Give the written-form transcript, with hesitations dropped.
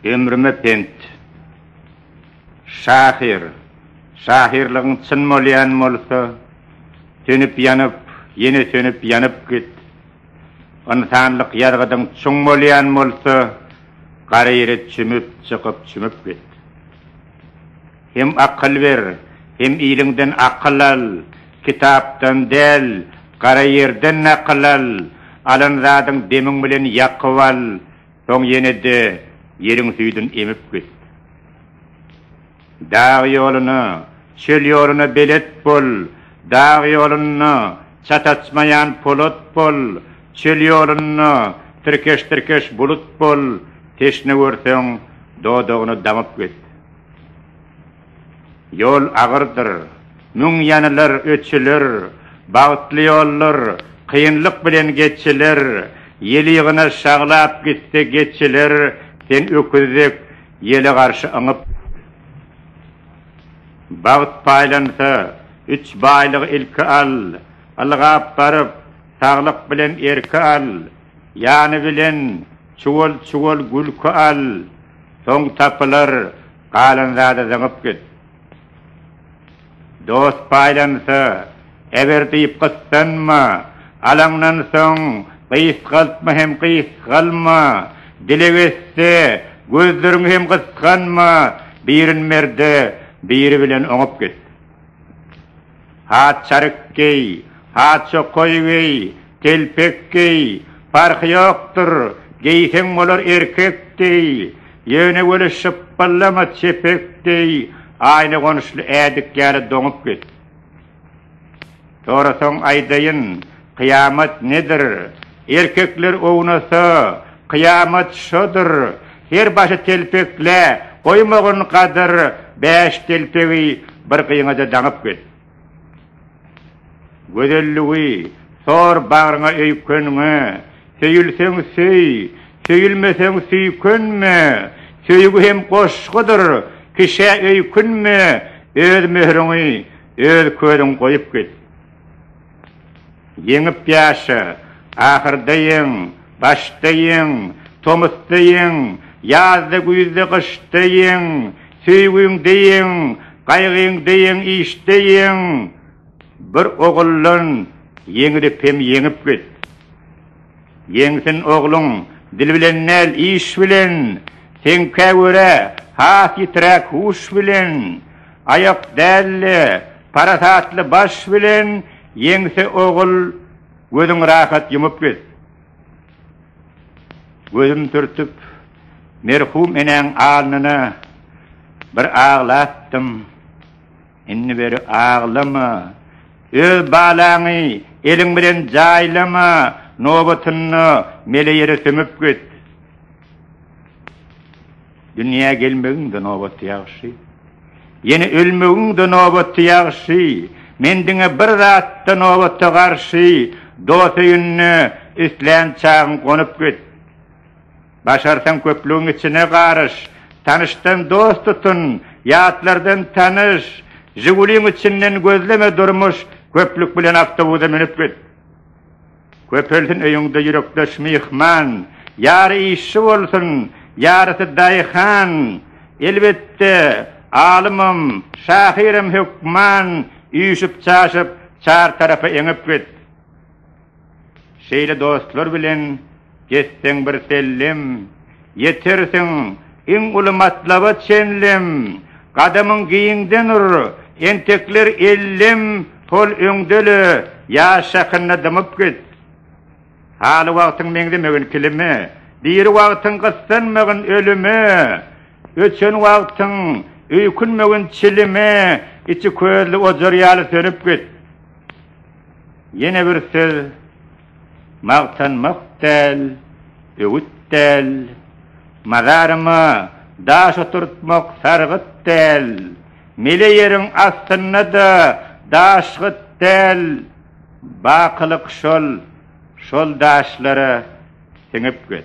ömrüme pent. Şahir, şahirliğin çın molyan bolsa, tönüp yanıp, yine tönüp yanıp git. İnsanlık yargıdın çoğun molyan bolsa, qara yere çümüp, çıkıp çümüp git. Hem akıl ver, hem iyiliğinden akıl al, kitaptan del, qara yerden akıl al, alın zadın demin bilen yakıp al, son yine de yerin süydün emip git. Dağ yolunu, çöl yolunu belet bol, dağ yolunu çataçmayan polut bol, çöl yolunu tırkeş bulut bol, teşne görsen doğduğunu damıp git. Yol ağırdır, müň yanılar öçüler, bağıtlı yollar, kıyınlık bilen geçiler, yeliğine şağlap gitti geçiler, sen öküzdek yeli karşı ıngıp. Bağıt paylansa, 3 baylık ilki al, algap barıp, sağlık bilen erki al, yani bilen çuval gülkü al, son tapılar, qalın zada zıngıp git. Dost paylansa, eber deyip kıssanma, alangnan son, qıys qaltma hem qıys qalma, dilegesse, gözlerin hem kıskanma, birin merde, biri bilen oňup git. Ha çarık gey, ha çokoy gey, telpek gey, farkı yoktur, geysen bolar erkek dey, yöne böyle şıppallama çepek dey, aynı konuşlu edik geli doňup git. Torasoň aýdaýyn, kıyamet nedir? Erkekler ownasa, kıyamet şodur, her başy telpekle, koymagyň kadar, 5 telpegi bir kıyıňa daňyp git. Gödelligi, sor bagyňa öýkönme, söýülseň söý, söýülmeseň süýkönme, söýgü hem goşgudyr, kişe öýkünme, öz möhriňi, öz ködüň goýup git. Yeňip ýaşa, ahyrdaýyň, başdaýyň, tomusdaýyň, ýazda güýzde kışdaýyň, süýgüň deýiň, gaýgyň deýiň, işdeýiň, bir ogullan yeňirip hem yeňip git. Yeňsin ogluň, dil bilen näl iş bilen, sen käwere, has ýiträk huş bilen, aýak dälle, parasatly baş bilen, yeňse ogul, gözüň rahat ýumyp git. Gözüm türtüp, merhum enen alnyna bir ağlattım, inni beri ağlama, öz balaňy eliň bilen jaýlama, nobatyny mele ýere sömüp git. Dünýä gelmegiň de nobaty ýagşy, ýene ölmegiň de nobaty ýagşy, mendiňe bir zatda nobaty garşy, dosyny üstlän çağın konup git. Başarsan köplüğün içine qarış, tanıştan dost tutun, ýatlardan tanış, Jiguliň içinden gözleme durmuş, köplük bilen avtobusa minip git. Köpelsin öýüňde ýürekdeş mihman, ýary işi bolsun, ýarysy daýhan, elbetde alymym, şahirim hükman, üýşüp çaşyp, çar tarapy eňip git. Şeýle dostlar bilen geçseň bir sellim, yetersiň iň uly matlaba çenlim, gadamyň giýiňden ur, entekler ellim, pol öňdeli, ýaşakyna dymyp git. Haly wagtyň meňdemegin kilime, bir wagtyň gyssanmagyn ölüme, öçen wagtyň öýkünmegin çilime, içi közli ojar ýaly sönüp git. Ýene bir söz, magtanmak del, öwüt del, mazarıma daş oturtmak sargıt del, mele ýeriň astyna da daşgyt del, bakylyk şol daşlara siňip git.